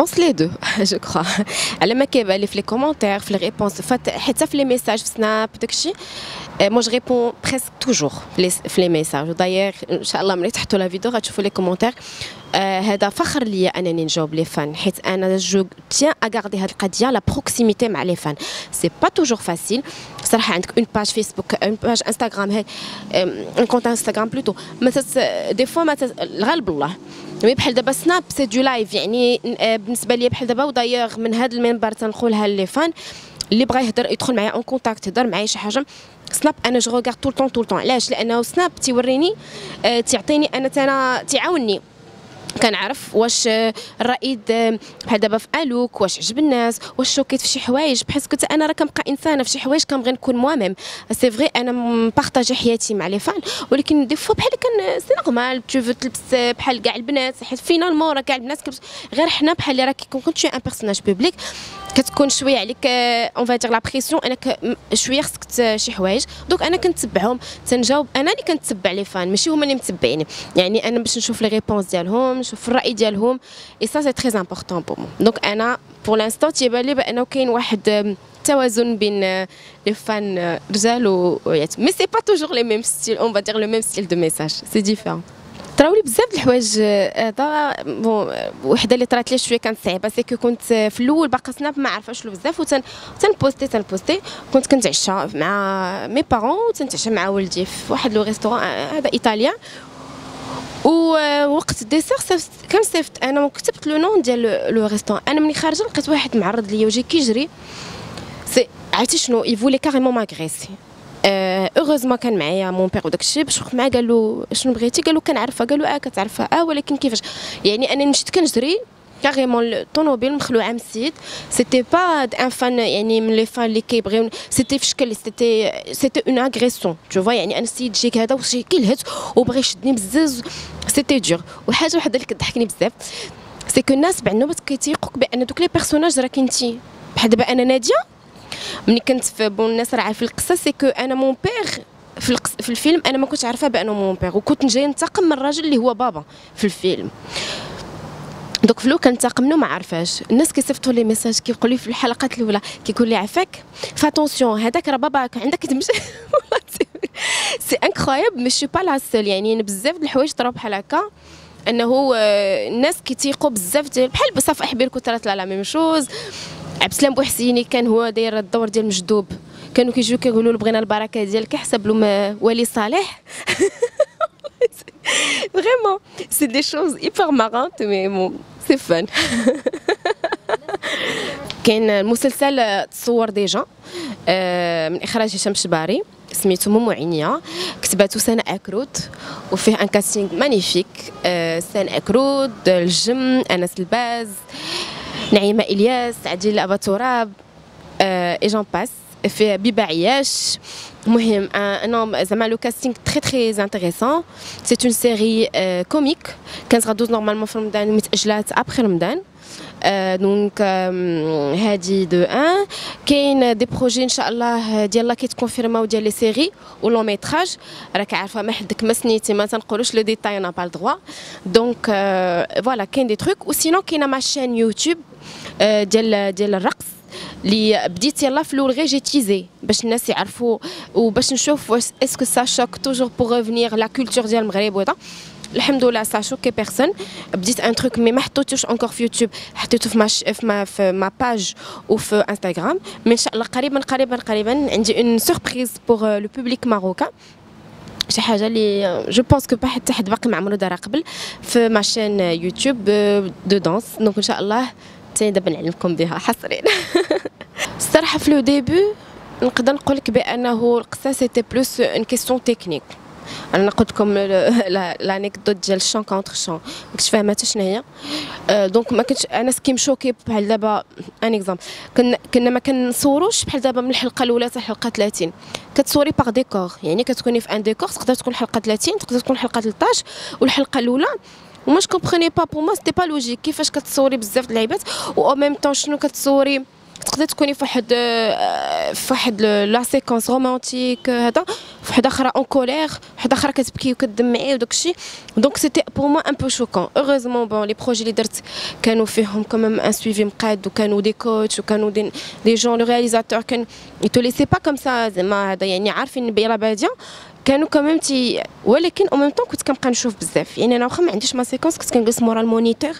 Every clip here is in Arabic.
pense les deux, je crois. على ما كيبان لي في لي كومونتير في لي ريبونس حتى في لي ميساج في سناب داكشي. moi je réponds presque toujours في لي ميساج. وداير ان شاء الله ملي تحطوا لا فيديو غتشوفوا لي كومونتير. هذا فخر ليا انني نجاوب لي فان حيت انا جو تيان اغاردي هاد القضيه لا بروكسيميتي مع لي فان. سي با توجور فاسيل صراحه. عندك اون باج فيسبوك اون باج انستغرام هاي ان كونت انستغرام بلوتو ما دي فوا ما الغالب الله مي بحال دابا سناب سي دو لايف يعني بالنسبه لي بحال دابا. ودايوغ من هذا المنبر تنقولها لي فان اللي بغى يهضر يدخل معايا اون كونتاكت يهضر معايا شي حاجه. سناب انا جو روغارد طول طون علاش؟ لانه سناب تيوريني تيعطيني انا تعاوني كنعرف واش الرائد بحال دابا في الوك واش عجب الناس واش شوكيت في شي حوايج بحيث كنت انا راه كنبقى انسانه في شي حوايج كنبغي نكون موا ميم. سي فري انا مبارطاجي حياتي مع لي فان ولكن دي فوا بحال كان سي نورمال تو تلبس بحال كاع البنات حيت فينالمون راه كاع البنات كلبس غير حنا بحال اللي راكي كنت شي ان بيرسوناج بوبليك كتكون شويه عليك اون فادير لا بريسيون انك شويه خصك شي حوايج. دونك انا كنتبعهم تنجاوب انا اللي كنتبع لي فان ماشي هما اللي متبعيني. يعني انا باش نشوف لي ريبونس ديالهم نشوف الراي ديالهم اي سا سي تري امبورطون بور مو. دونك انا بور لانستون تيبان لي بانه كاين واحد توازن بين لي فان رجال ويات مي سي با توجور لي ميم ستيل اون فادير لو ميم ستيل دو ميساج سي ديفيرون. طراولي بزاف د الحوايج. هذا بون وحده اللي طرات لي شويه كانت صعيبه سي كو كنت في الاول باقا سناب ما عارفاش له بزاف تنبوستي كنت كنتعشى مع مي بارون وتنتعشى مع ولدي في واحد لو ريستورون هذا ايطاليان. ووقت الديسير كنصيفط انا وكتبت لو نون ديال لو ريستورون. انا ملي خارجه لقيت واحد معرض ليا وجاي كيجري سي عرفتي شنو يفولي كاريمون ماغريسي. اوغوزمون كان معايا مون بير وداكشي باش وقف معاه قال له شنو بغيتي قال له كنعرفها قال له كتعرفها ولكن كيفاش يعني انا مشيت كنجري كاريمون الطوموبيل مخلوعه من السيد. سيتي با ان فان يعني من لي فان اللي كيبغيو سيتي في شكل سيتي اون اغريسيون تو فوا. يعني انا السيد جيك هذا وشي كيلهت وبغى يشدني بزاف سيتي دور. وحاجه وحده اللي كتضحكني بزاف سي كو الناس بعنوبات كيتيقوك بان دوك لي بيرسوناج راك انتي بحال دابا انا ناديه ملي كنت في بون الناس راه عارفين القصه سي كو انا مون بير في الفيلم انا ما كنتش عارفه بانه مون بير وكنت جايه ننتقم من الراجل اللي هو بابا في الفيلم. دوك فلو كنتقم منه ما عارفاش. الناس كيصيفطوا لي ميساج كيقول لي في الحلقات الاولى كيقول لي عافاك فاتونسيون هذاك راه باباك عندك تمشي. سي انكرويابل مي شو با لا سول. يعني بزاف د الحوايج طراو بحال هكا انه الناس كيتيقوا بزاف ديال بحال صفاء حبير كنت راه لا ميم شوز. عبد السلام بوحسيني كان هو داير الدور ديال مجدوب كانوا كيجيو كيقولوا له بغينا البركه ديالك حسب له ولي صالح. فريمون سي دي شوز ايبر مارونت مي بون سي فان. كاين المسلسل تصور ديجا من اخراج هشام شباري سميتو مومو عينيا كتباتو سنة أكرود وفيه ان كاستينغ مانيفيك. سنة أكرود الجم انس الباز نعيمه الياس عديل ابا تراب اي جون باس في بيبا عياش. المهم زعما لو كاستينغ تري انتريسون. سي اون سيري كوميك كانت غدوز نورمالمون في رمضان ومتاجلات ابخي رمضان. دونك هادي دو ان كاين دي بروجي ان شاء الله ديال لا كيتكونفيرماو ديال لي سيري و لون ميتراج. راك عارفه ما حدك ما سنيتي ما تنقولوش لو ديتاي انا با الدروا. دونك فوالا كاين دي تروك. وسينو كاينه ما شين يوتيوب ديال الرقص اللي بديت يلا في الاول غير جي تيزي باش الناس يعرفوا وباش نشوف واش اسكو سا شوك توجور بوغ ريفينير لا كولتور ديال المغرب وهذا. الحمد لله سا شوكي بيرسون. بديت ان تروك مي ما حطيتوش انكور في يوتيوب حطيته في ما باج وفي انستغرام. مي ان شاء الله قريبا عندي اون سوربريز بوغ لو بوبليك ماروكان. شي حاجه اللي جو بونس كو حتى حد باقي ما عمرو دارها قبل في ماشين يوتيوب دو دانس. دونك ان شاء الله تاني دابا نعلمكم بها حصريا. الصراحه في لو ديبي نقدر نقول لك بانه القصه سيتي بلوس اون كيسيون تكنيك. انا قلت لكم لانيكدوت ديال الشون كونتر شون ما كنتش فاهمه حتى شنو هي. دونك ما كنتش انا سكي مشوكي بحال دابا ان اكزامبل كنا ما كنصوروش بحال دابا من الحلقه الاولى حتى الحلقه 30 كتصوري باغ ديكور. يعني كتكوني في ان ديكور تقدر تكون حلقه 30 تقدر تكون حلقه 13 والحلقه الاولى وما جو كومبروني با بور موا سيتي با لوجيك كيفاش كتصوري بزاف د اللعيبات و او ميم طون شنو كتصوري تقدر تكوني في واحد لا سيكونس رومانتيك هذا، وحده اخرى اون كولير، وحده اخرى كتبكي وكتدمعي وداك الشيء. دونك سيتي بور موا ان بو شوكون. اوغوزمون بون لي بروجي اللي درت كانوا فيهم كوميم ان سويفي مقاد، وكانوا دي كوتش، وكانوا دي جون. لو رياليزاتور كان يتو ليسي با كوم سا زعما هذا، يعني عارفين بيلا باديه كانوا كمان ولكن او ميم طون كنت كنبقى نشوف بزاف. يعني انا واخا ما عنديش ما سيكونس كنت كنجلس مورا المونيتور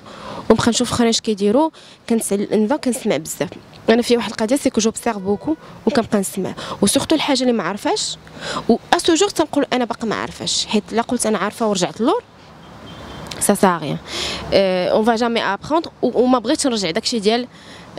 ونبقى نشوف اخرين اش كيديروا، كنبدا كنسمع بزاف. انا في واحد القضيه سي كو جوبسيرف بوكو وكنبقى نسمع، وسورتو الحاجه اللي ما عارفاش و اسو جور تنقول انا باقا ما عارفاش، حيت لا قلت انا عارفه ورجعت اللور سا سا ريان، اون فا جامي ابروندر. وما بغيتش نرجع داكشي ديال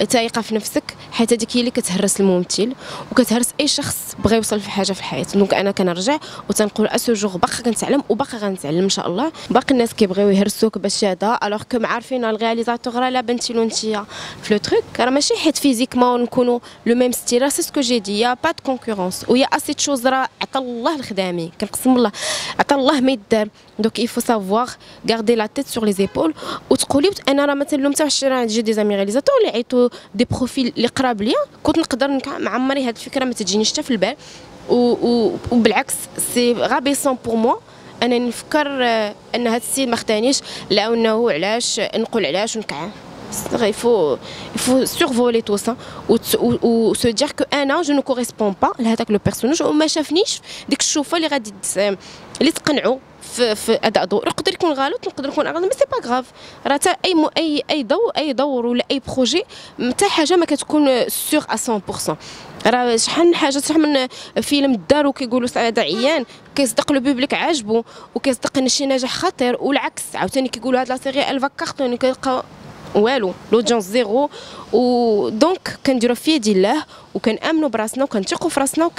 الثقه في نفسك، حيت هذيك هي اللي كتهرس الممثل وكتهرس اي شخص بغى يوصل في حاجه في الحياه. دونك انا كنرجع وتنقول اسو جوغ باقا كنتعلم وباقا غنتعلم ان شاء الله. باقي الناس كيبغيو يهرسوك باش هذا، الوغ كو عارفين الرياليزاتور راه لا بنتي لو نتيا في لو تروك، راه ماشي حيت فيزيكمون نكونوا لو ميم ستيل. سي سكو جي دي يا با دو كونكورونس ويا اسي تشوز، راه عطا الله الخدامي كنقسم الله عطا الله ما يدار. دونك يفو سافوار غاردي لا تيت سور لي زيبول وتقولي انا راه مثلا لو متاع راه عندي دي زامي رياليزاتور اللي عيطوا دي بروفيل اللي قراب ليا، كنت نقدر مع عمري هاد الفكره ما تجينيش حتى في البال. وبالعكس سي غابيسون بور موا انا نفكر ان هاد السيد ما خدانيش، لا انه علاش نقول علاش ونكع. il faut survoler tout ça ou se dire que انا je ne correspond pas لهذاك لو بيرسوناج وما شافنيش ديك الشوفه اللي غادي اللي تقنعوا في اداء دور. يقدر يكون غلط، نقدر نكون غلط، مي سي با غاف. راه حتى اي دور ولا اي بروجي حتى حاجه ما كتكون سور 100%. راه شحال من حاجه، شحال من فيلم داروا كيقولوا سعاده عيان كيصدق لو بوبليك عاجبو وكيصدق ان شي نجاح خطير، والعكس عاوتاني كيقولوا هاد لا سيري الفا كارتون كيلقاو والو لودونس زيرو. ودونك كنديرو في يد الله وكنامنوا براسنا وكنثقوا في راسنا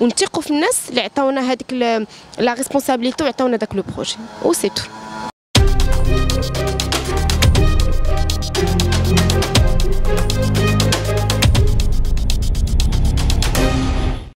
ونثقوا في الناس اللي عطاونا هذيك لا ريسبونسابيلتي وعطاونا داك لو بروجي و سي تو.